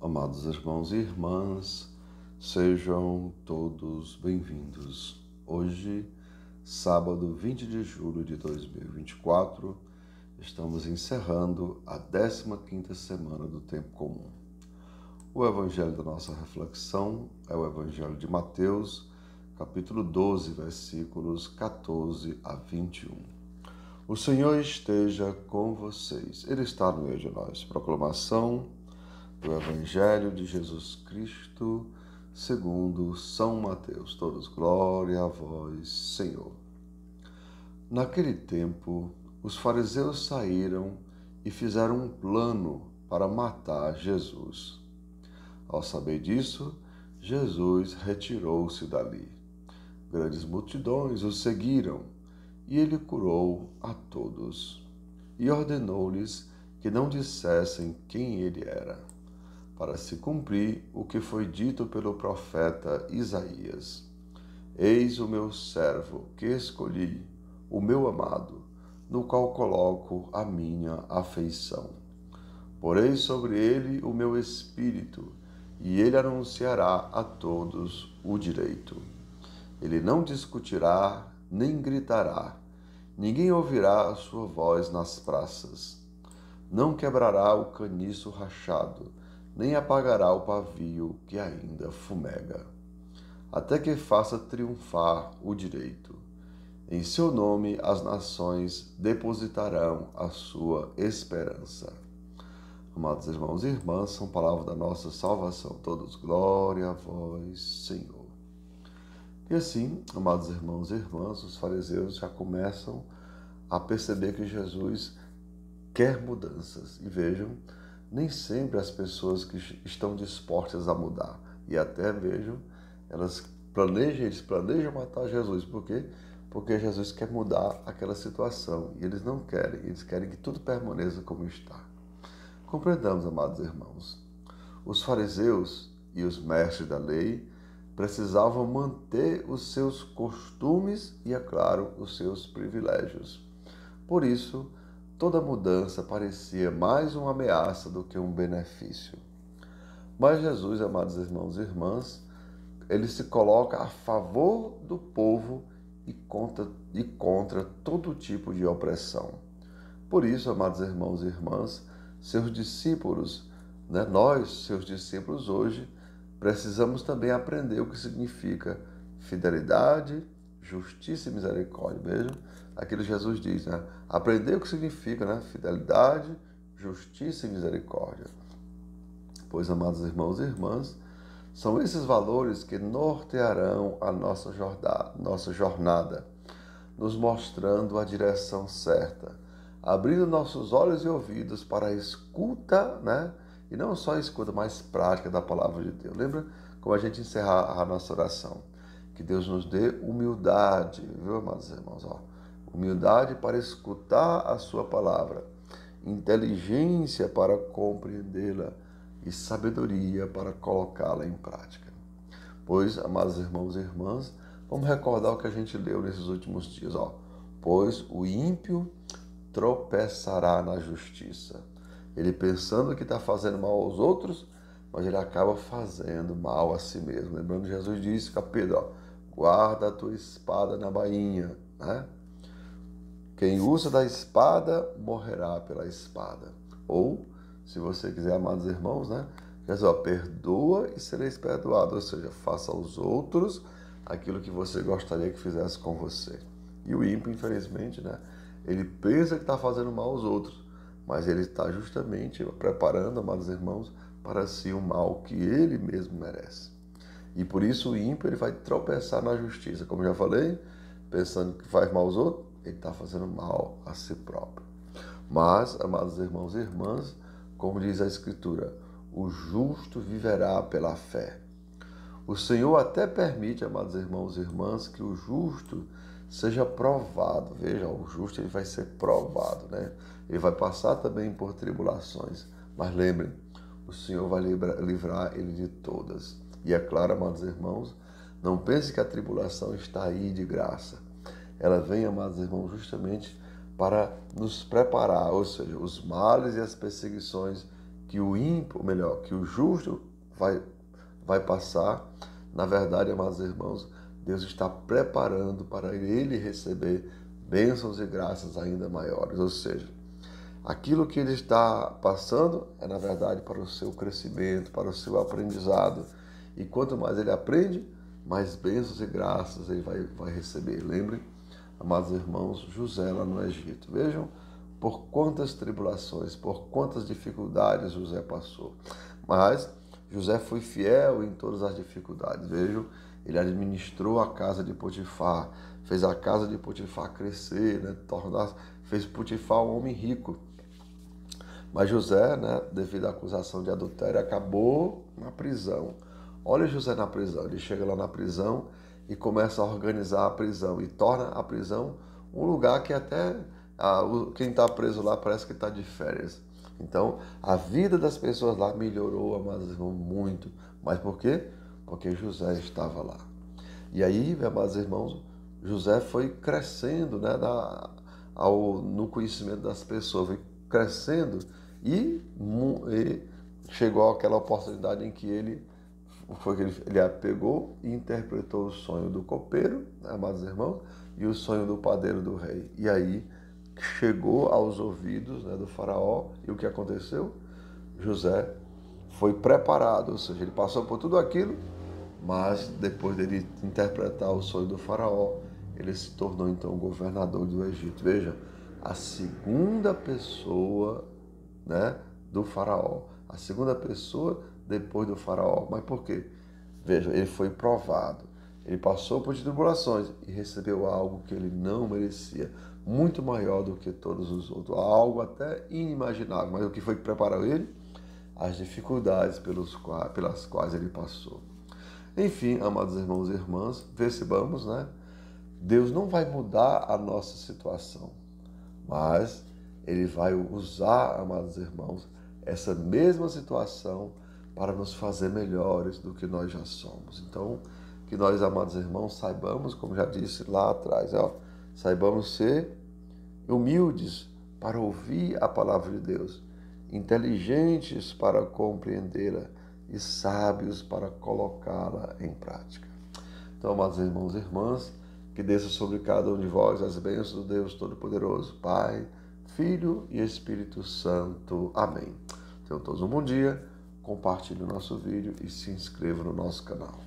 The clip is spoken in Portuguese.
Amados irmãos e irmãs, sejam todos bem-vindos. Hoje, sábado 20 de julho de 2024, estamos encerrando a 15ª semana do Tempo Comum. O evangelho da nossa reflexão é o evangelho de Mateus, capítulo 12, versículos 14 a 21. O Senhor esteja com vocês. Ele está no meio de nós. Proclamação do Evangelho de Jesus Cristo, segundo São Mateus. Todos, glória a vós, Senhor. Naquele tempo, os fariseus saíram e fizeram um plano para matar Jesus. Ao saber disso, Jesus retirou-se dali. Grandes multidões o seguiram, e ele curou a todos. E ordenou-lhes que não dissessem quem ele era, para se cumprir o que foi dito pelo profeta Isaías. Eis o meu servo que escolhi, o meu amado, no qual coloco a minha afeição. Porei sobre ele o meu espírito, e ele anunciará a todos o direito. Ele não discutirá, nem gritará. Ninguém ouvirá a sua voz nas praças. Não quebrará o caniço rachado, nem apagará o pavio que ainda fumega, até que faça triunfar o direito. Em seu nome as nações depositarão a sua esperança. Amados irmãos e irmãs, são palavras da nossa salvação. Todos, glória a vós, Senhor. E assim, amados irmãos e irmãs, os fariseus já começam a perceber que Jesus quer mudanças. E vejam, nem sempre as pessoas que estão dispostas a mudar. E até vejam, eles planejam matar Jesus. Por quê? Porque Jesus quer mudar aquela situação. E eles não querem, eles querem que tudo permaneça como está. Compreendamos, amados irmãos. Os fariseus e os mestres da lei precisavam manter os seus costumes e, é claro, os seus privilégios. Por isso, toda mudança parecia mais uma ameaça do que um benefício. Mas Jesus, amados irmãos e irmãs, ele se coloca a favor do povo e contra todo tipo de opressão. Por isso, amados irmãos e irmãs, seus discípulos, nós, seus discípulos hoje, precisamos também aprender o que significa fidelidade, justiça e misericórdia. Vejam, aquilo que Jesus diz, aprender o que significa, fidelidade, justiça e misericórdia. Pois, amados irmãos e irmãs, são esses valores que nortearão a nossa jornada, nos mostrando a direção certa, abrindo nossos olhos e ouvidos para a escuta, e não só a escuta, mas prática da palavra de Deus. Lembra como a gente encerrar a nossa oração? Que Deus nos dê humildade, viu, amados irmãos? Humildade para escutar a sua palavra, inteligência para compreendê-la e sabedoria para colocá-la em prática. Pois, amados irmãos e irmãs, vamos recordar o que a gente leu nesses últimos dias. Pois o ímpio tropeçará na justiça. Ele pensando que está fazendo mal aos outros, mas ele acaba fazendo mal a si mesmo. Lembrando, Jesus disse, Pedro, guarda a tua espada na bainha. Quem usa da espada, morrerá pela espada. Ou, se você quiser, amados irmãos, Jesus, perdoa e sereis perdoado. Ou seja, faça aos outros aquilo que você gostaria que fizesse com você. E o ímpio, infelizmente, ele pensa que está fazendo mal aos outros, mas ele está justamente preparando, amados irmãos, para si o mal que ele mesmo merece. E por isso o ímpio ele vai tropeçar na justiça. Como já falei, pensando que faz mal aos outros, ele está fazendo mal a si próprio. Mas, amados irmãos e irmãs, como diz a Escritura, o justo viverá pela fé. O Senhor até permite, amados irmãos e irmãs, que o justo seja provado. Veja, o justo ele vai ser provado, Ele vai passar também por tribulações. Mas lembrem, o Senhor vai livrar ele de todas. E é claro, amados irmãos, não pense que a tribulação está aí de graça. Ela vem, amados irmãos, justamente para nos preparar, ou seja, os males e as perseguições que o ímpio, ou melhor, que o justo vai passar, na verdade, amados irmãos, Deus está preparando para ele receber bênçãos e graças ainda maiores. Ou seja, aquilo que ele está passando é, na verdade, para o seu crescimento, para o seu aprendizado. E quanto mais ele aprende, mais bênçãos e graças ele vai receber. Lembrem, amados irmãos, José lá no Egito. Vejam por quantas tribulações, por quantas dificuldades José passou. Mas José foi fiel em todas as dificuldades. Vejam, ele administrou a casa de Potifar, fez a casa de Potifar crescer, né, fez Potifar um homem rico. Mas José, né, devido à acusação de adultério, acabou na prisão. Olha José na prisão, ele chega lá na prisão e começa a organizar a prisão e torna a prisão um lugar que até quem está preso lá parece que está de férias. Então, a vida das pessoas lá melhorou, amados irmãos, muito. Mas por quê? Porque José estava lá. E aí, amados irmãos, José foi crescendo, né, no conhecimento das pessoas, foi crescendo e chegou àquela oportunidade em que ele pegou e interpretou o sonho do copeiro, né, amados irmãos, e o sonho do padeiro do rei. E aí chegou aos ouvidos, né, do faraó, e o que aconteceu? José foi preparado, ou seja, ele passou por tudo aquilo, mas depois dele interpretar o sonho do faraó, ele se tornou então governador do Egito. Veja, a segunda pessoa, né, do faraó, a segunda pessoa depois do faraó. Mas por quê? Veja, ele foi provado, ele passou por tribulações e recebeu algo que ele não merecia, muito maior do que todos os outros, algo até inimaginável. Mas o que foi que preparou ele? As dificuldades pelas quais ele passou. Enfim, amados irmãos e irmãs, percebamos, né? Deus não vai mudar a nossa situação, mas Ele vai usar, amados irmãos, essa mesma situação para nos fazer melhores do que nós já somos. Então, que nós, amados irmãos, saibamos, como já disse lá atrás, saibamos ser humildes para ouvir a palavra de Deus, inteligentes para compreendê-la e sábios para colocá-la em prática. Então, amados irmãos e irmãs, que desça sobre cada um de vós as bênçãos do Deus Todo-Poderoso, Pai, Filho e Espírito Santo. Amém. Tenham todos um bom dia, compartilhe o nosso vídeo e se inscreva no nosso canal.